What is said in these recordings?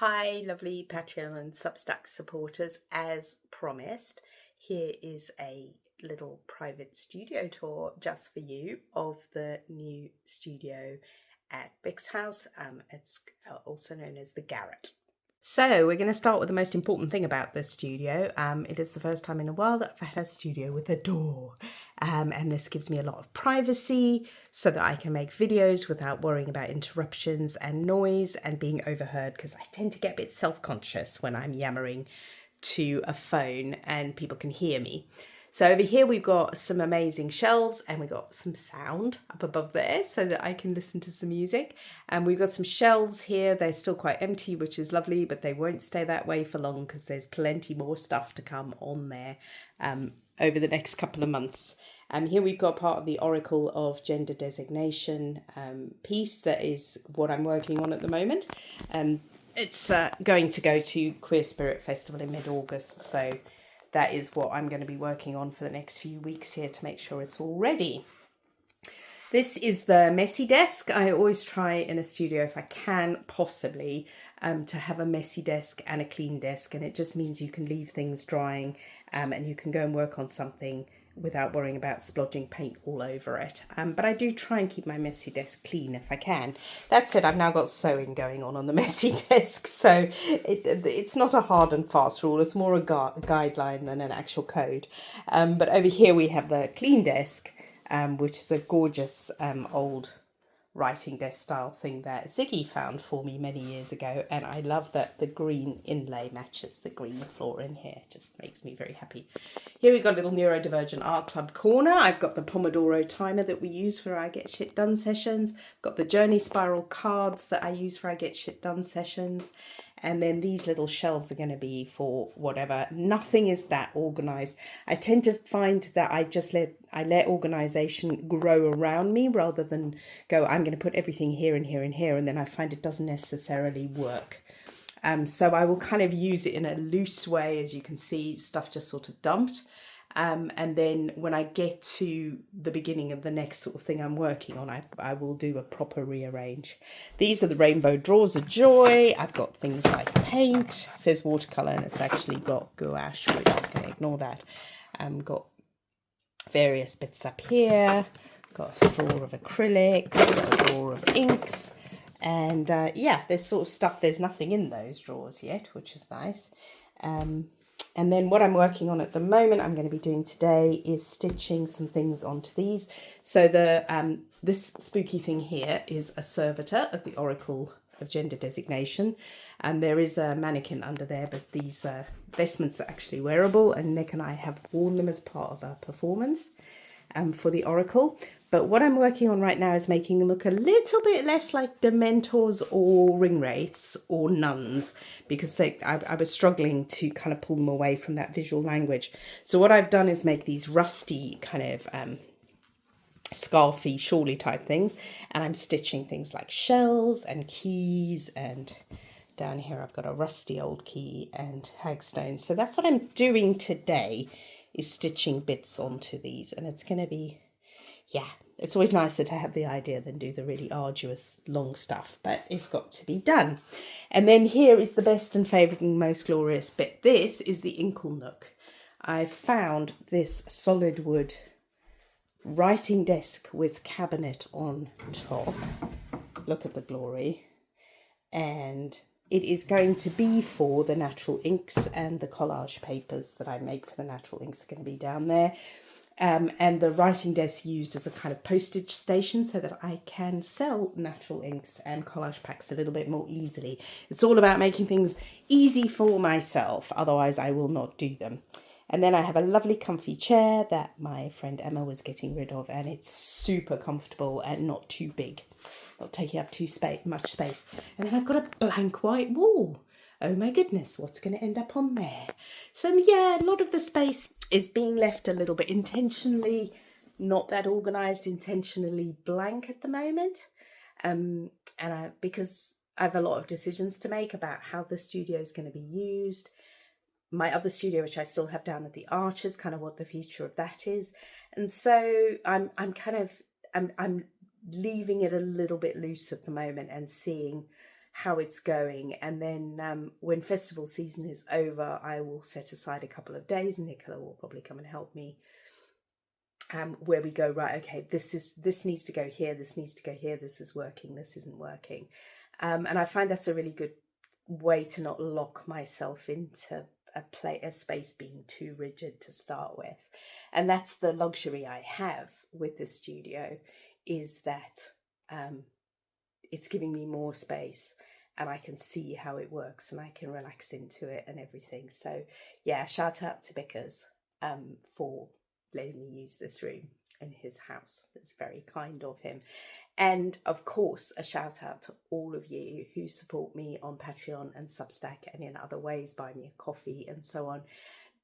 Hi, lovely Patreon and Substack supporters. As promised, here is a little private studio tour just for you of the new studio at Bix House. It's also known as the Garret. So we're going to start with the most important thing about this studio. It is the first time in a while that I've had a studio with a door. And this gives me a lot of privacy so that I can make videos without worrying about interruptions and noise and being overheard, because I tend to get a bit self-conscious when I'm yammering to a phone and people can hear me. So over here we've got some amazing shelves and we've got some sound up above there so that I can listen to some music. And we've got some shelves here. They're still quite empty, which is lovely, but they won't stay that way for long because there's plenty more stuff to come on there over the next couple of months. Here we've got part of the Oracle of Gender Designation piece. That is what I'm working on at the moment. It's going to go to Queer Spirit Festival in mid-August, so that is what I'm going to be working on for the next few weeks here to make sure it's all ready. This is the messy desk. I always try in a studio, if I can possibly, to have a messy desk and a clean desk, and it just means you can leave things drying and you can go and work on something without worrying about splodging paint all over it. But I do try and keep my messy desk clean if I can. That said, I've now got sewing going on the messy desk, so it's not a hard and fast rule. It's more a guideline than an actual code. But over here we have the clean desk, which is a gorgeous old writing desk style thing that Ziggy found for me many years ago, and I love that the green inlay matches the green floor in here. It just makes me very happy. Here we've got a little neurodivergent art club corner. I've got the Pomodoro timer that we use for our Get Shit Done sessions. I've got the journey spiral cards that I use for our Get Shit Done sessions. And then these little shelves are going to be for whatever. Nothing is that organised. I tend to find that I let organisation grow around me rather than go, I'm going to put everything here and here and here, and then I find it doesn't necessarily work. So I will kind of use it in a loose way. As you can see, stuff just sort of dumped. And then when I get to the beginning of the next sort of thing I'm working on, I will do a proper rearrange. These are the rainbow drawers of joy. I've got things like paint. It says watercolour and it's actually got gouache. We're just going to ignore that. Got various bits up here. Got a drawer of acrylics, got a drawer of inks. And yeah, there's sort of stuff, there's nothing in those drawers yet, which is nice. And then what I'm working on at the moment, I'm going to be doing today, is stitching some things onto these. So this spooky thing here is a servitor of the Oracle of Gender Designation. And there is a mannequin under there, but these vestments are actually wearable, and Nick and I have worn them as part of our performance for the Oracle. But what I'm working on right now is making them look a little bit less like Dementors or ring wraiths or nuns, because I was struggling to kind of pull them away from that visual language. So what I've done is make these rusty kind of scarfy, shawly type things, and I'm stitching things like shells and keys, and down here I've got a rusty old key and hagstones. So that's what I'm doing today, is stitching bits onto these, and it's going to be, yeah, it's always nicer to have the idea than do the really arduous long stuff, but it's got to be done. And then here is the best and favourite and most glorious bit. This is the inkle nook. I found this solid wood writing desk with cabinet on top. Look at the glory. And it is going to be for the natural inks, and the collage papers that I make for the natural inks are going to be down there. And the writing desk used as a kind of postage station so that I can sell natural inks and collage packs a little bit more easily. It's all about making things easy for myself, otherwise I will not do them. And then I have a lovely comfy chair that my friend Emma was getting rid of, and it's super comfortable and not too big, not taking up too much space. And then I've got a blank white wall. Oh my goodness, what's going to end up on there? So yeah, a lot of the space is being left a little bit intentionally not that organised, intentionally blank at the moment. Because I have a lot of decisions to make about how the studio is going to be used. My other studio, which I still have down at the Arches, kind of what the future of that is. And so I'm leaving it a little bit loose at the moment and seeing how it's going. And then when festival season is over, I will set aside a couple of days, and Nicola will probably come and help me, where we go, right, okay, this needs to go here, this needs to go here, this is working, this isn't working. And I find that's a really good way to not lock myself into a space being too rigid to start with. And that's the luxury I have with the studio, is that it's giving me more space, and I can see how it works, and I can relax into it and everything. So yeah, shout out to Bickers for letting me use this room in his house. It's very kind of him. And of course, a shout out to all of you who support me on Patreon and Substack and in other ways, buy me a coffee and so on,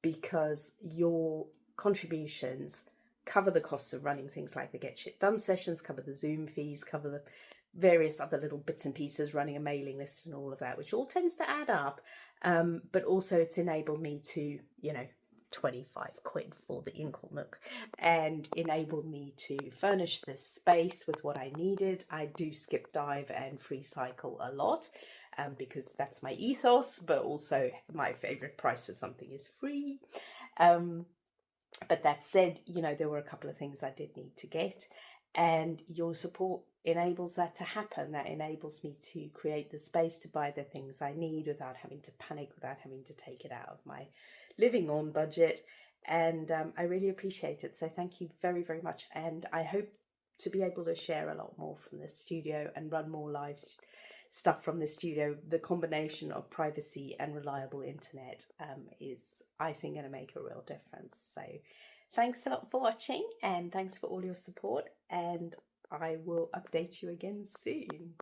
because your contributions cover the costs of running things like the Get Shit Done sessions, cover the Zoom fees, cover the various other little bits and pieces, running a mailing list and all of that, which all tends to add up. But also it's enabled me to, 25 quid for the Inkle Nook, and enabled me to furnish this space with what I needed. I do skip dive and free cycle a lot, because that's my ethos, but also my favorite price for something is free. But that said, there were a couple of things I did need to get, and your support enables that to happen. That enables me to create the space to buy the things I need without having to panic, without having to take it out of my living on budget. And I really appreciate it. So thank you very, very much. And I hope to be able to share a lot more from the studio and run more live stuff from the studio. The combination of privacy and reliable internet is, I think, going to make a real difference. So thanks a lot for watching, and thanks for all your support, and I will update you again soon.